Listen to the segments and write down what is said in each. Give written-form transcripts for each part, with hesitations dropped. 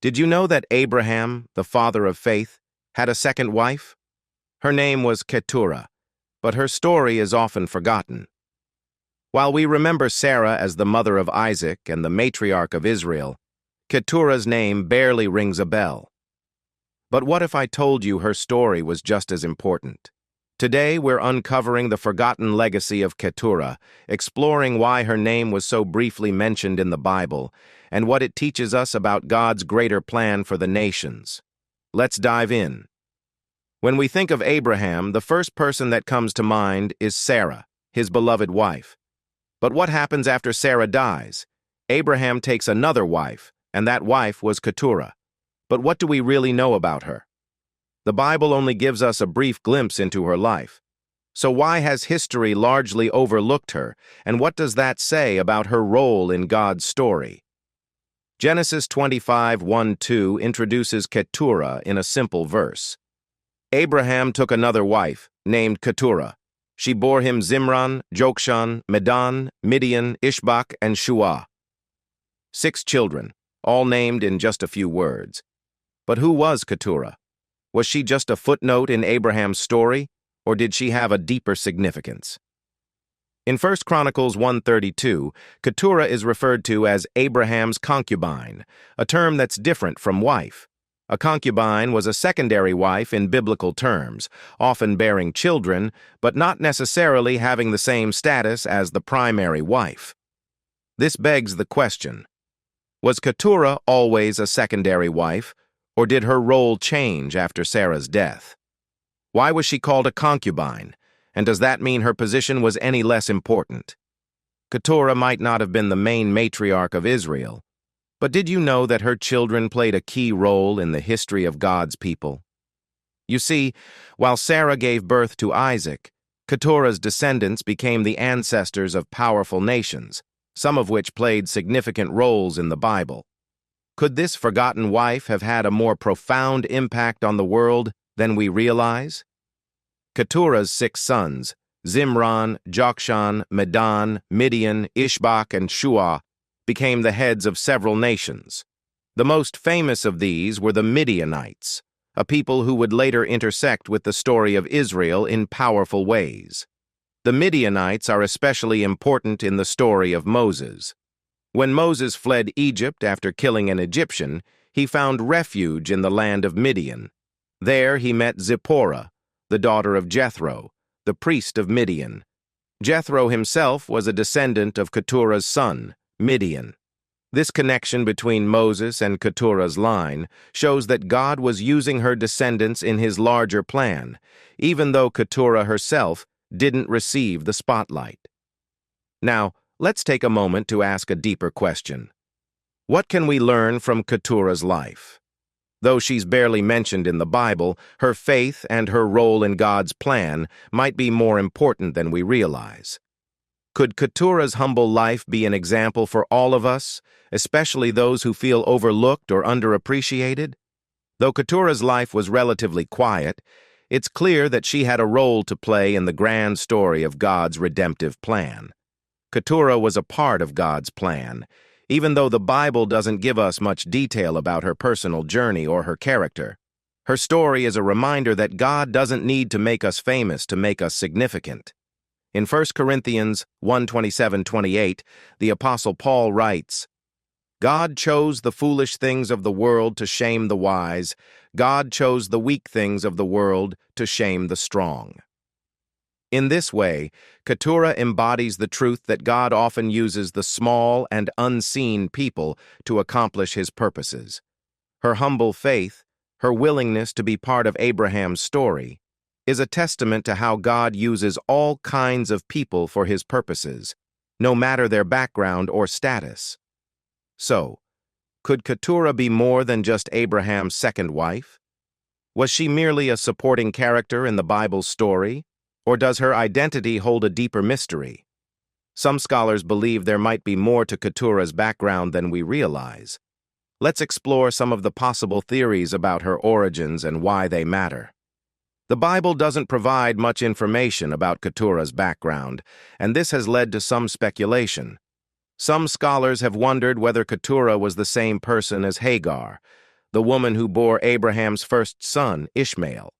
Did you know that Abraham, the father of faith, had a second wife? Her name was Keturah, but her story is often forgotten. While we remember Sarah as the mother of Isaac and the matriarch of Israel, Keturah's name barely rings a bell. But what if I told you her story was just as important? Today, we're uncovering the forgotten legacy of Keturah, exploring why her name was so briefly mentioned in the Bible, and what it teaches us about God's greater plan for the nations. Let's dive in. When we think of Abraham, the first person that comes to mind is Sarah, his beloved wife. But what happens after Sarah dies? Abraham takes another wife, and that wife was Keturah. But what do we really know about her? The Bible only gives us a brief glimpse into her life. So why has history largely overlooked her, and what does that say about her role in God's story? Genesis 25:1-2 introduces Keturah in a simple verse. Abraham took another wife, named Keturah. She bore him Zimran, Jokshan, Medan, Midian, Ishbak, and Shuah. 6 children, all named in just a few words. But who was Keturah? Was she just a footnote in Abraham's story, or did she have a deeper significance? In 1 Chronicles 1:32, Keturah is referred to as Abraham's concubine, a term that's different from wife. A concubine was a secondary wife in biblical terms, often bearing children, but not necessarily having the same status as the primary wife. This begs the question, was Keturah always a secondary wife, or did her role change after Sarah's death? Why was she called a concubine, and does that mean her position was any less important? Keturah might not have been the main matriarch of Israel, but did you know that her children played a key role in the history of God's people? You see, while Sarah gave birth to Isaac, Keturah's descendants became the ancestors of powerful nations, some of which played significant roles in the Bible. Could this forgotten wife have had a more profound impact on the world than we realize? Keturah's 6 sons, Zimran, Jokshan, Medan, Midian, Ishbak, and Shuah, became the heads of several nations. The most famous of these were the Midianites, a people who would later intersect with the story of Israel in powerful ways. The Midianites are especially important in the story of Moses. When Moses fled Egypt after killing an Egyptian, he found refuge in the land of Midian. There he met Zipporah, the daughter of Jethro, the priest of Midian. Jethro himself was a descendant of Keturah's son, Midian. This connection between Moses and Keturah's line shows that God was using her descendants in his larger plan, even though Keturah herself didn't receive the spotlight. Now, let's take a moment to ask a deeper question. What can we learn from Keturah's life? Though she's barely mentioned in the Bible, her faith and her role in God's plan might be more important than we realize. Could Keturah's humble life be an example for all of us, especially those who feel overlooked or underappreciated? Though Keturah's life was relatively quiet, it's clear that she had a role to play in the grand story of God's redemptive plan. Keturah was a part of God's plan, even though the Bible doesn't give us much detail about her personal journey or her character. Her story is a reminder that God doesn't need to make us famous to make us significant. In 1 Corinthians 1:27-28, the Apostle Paul writes, God chose the foolish things of the world to shame the wise. God chose the weak things of the world to shame the strong. In this way, Keturah embodies the truth that God often uses the small and unseen people to accomplish his purposes. Her humble faith, her willingness to be part of Abraham's story, is a testament to how God uses all kinds of people for his purposes, no matter their background or status. So, could Keturah be more than just Abraham's second wife? Was she merely a supporting character in the Bible's story? Or does her identity hold a deeper mystery? Some scholars believe there might be more to Keturah's background than we realize. Let's explore some of the possible theories about her origins and why they matter. The Bible doesn't provide much information about Keturah's background, and this has led to some speculation. Some scholars have wondered whether Keturah was the same person as Hagar, the woman who bore Abraham's first son, Ishmael.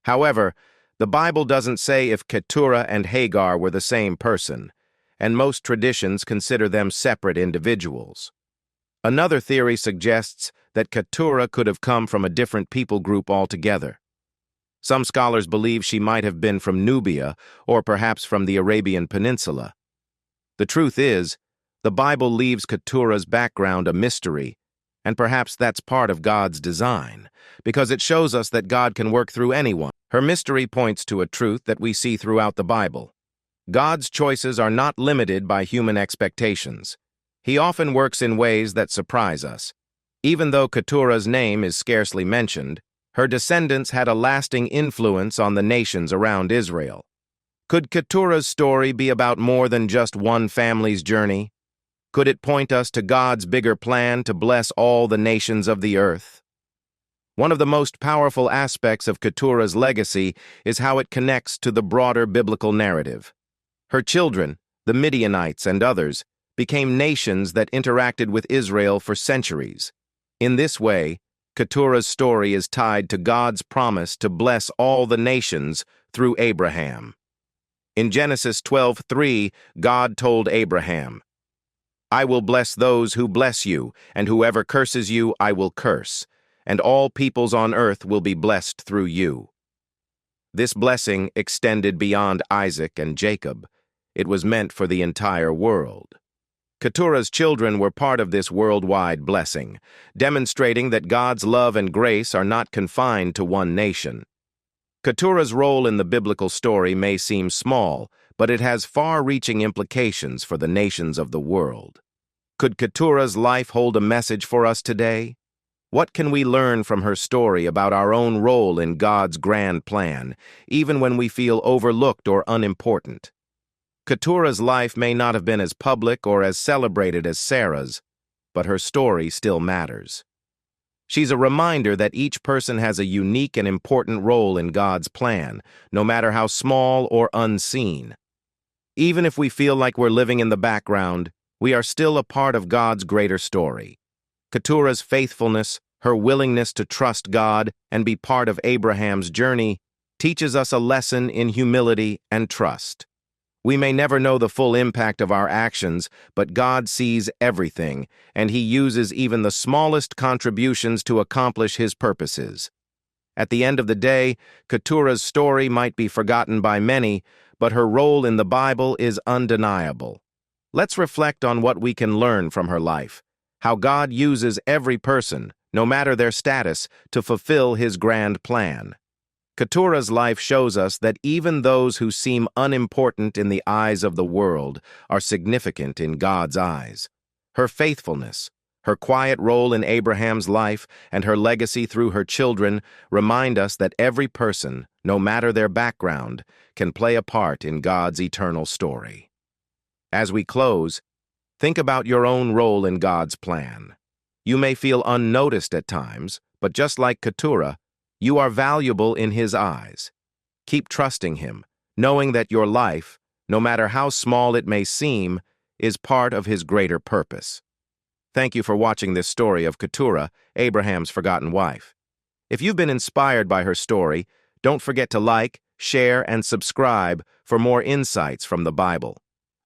However, the Bible doesn't say if Keturah and Hagar were the same person, and most traditions consider them separate individuals. Another theory suggests that Keturah could have come from a different people group altogether. Some scholars believe she might have been from Nubia or perhaps from the Arabian Peninsula. The truth is, the Bible leaves Keturah's background a mystery, and perhaps that's part of God's design, because it shows us that God can work through anyone. Her mystery points to a truth that we see throughout the Bible. God's choices are not limited by human expectations. He often works in ways that surprise us. Even though Keturah's name is scarcely mentioned, her descendants had a lasting influence on the nations around Israel. Could Keturah's story be about more than just one family's journey? Could it point us to God's bigger plan to bless all the nations of the earth? One of the most powerful aspects of Keturah's legacy is how it connects to the broader biblical narrative. Her children, the Midianites and others, became nations that interacted with Israel for centuries. In this way, Keturah's story is tied to God's promise to bless all the nations through Abraham. In Genesis 12:3, God told Abraham, "I will bless those who bless you, and whoever curses you I will curse, and all peoples on earth will be blessed through you." This blessing extended beyond Isaac and Jacob. It was meant for the entire world. Keturah's children were part of this worldwide blessing, demonstrating that God's love and grace are not confined to one nation. Keturah's role in the biblical story may seem small, but it has far-reaching implications for the nations of the world. Could Keturah's life hold a message for us today? What can we learn from her story about our own role in God's grand plan, even when we feel overlooked or unimportant? Keturah's life may not have been as public or as celebrated as Sarah's, but her story still matters. She's a reminder that each person has a unique and important role in God's plan, no matter how small or unseen. Even if we feel like we're living in the background, we are still a part of God's greater story. Keturah's faithfulness, her willingness to trust God and be part of Abraham's journey, teaches us a lesson in humility and trust. We may never know the full impact of our actions, but God sees everything, and He uses even the smallest contributions to accomplish His purposes. At the end of the day, Keturah's story might be forgotten by many, but her role in the Bible is undeniable. Let's reflect on what we can learn from her life, how God uses every person, no matter their status, to fulfill His grand plan. Keturah's life shows us that even those who seem unimportant in the eyes of the world are significant in God's eyes. Her faithfulness, her quiet role in Abraham's life, and her legacy through her children remind us that every person, no matter their background, can play a part in God's eternal story. As we close, think about your own role in God's plan. You may feel unnoticed at times, but just like Keturah, you are valuable in His eyes. Keep trusting Him, knowing that your life, no matter how small it may seem, is part of His greater purpose. Thank you for watching this story of Keturah, Abraham's forgotten wife. If you've been inspired by her story, don't forget to like, share, and subscribe for more insights from the Bible.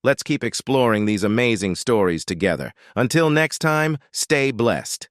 Let's keep exploring these amazing stories together. Until next time, stay blessed.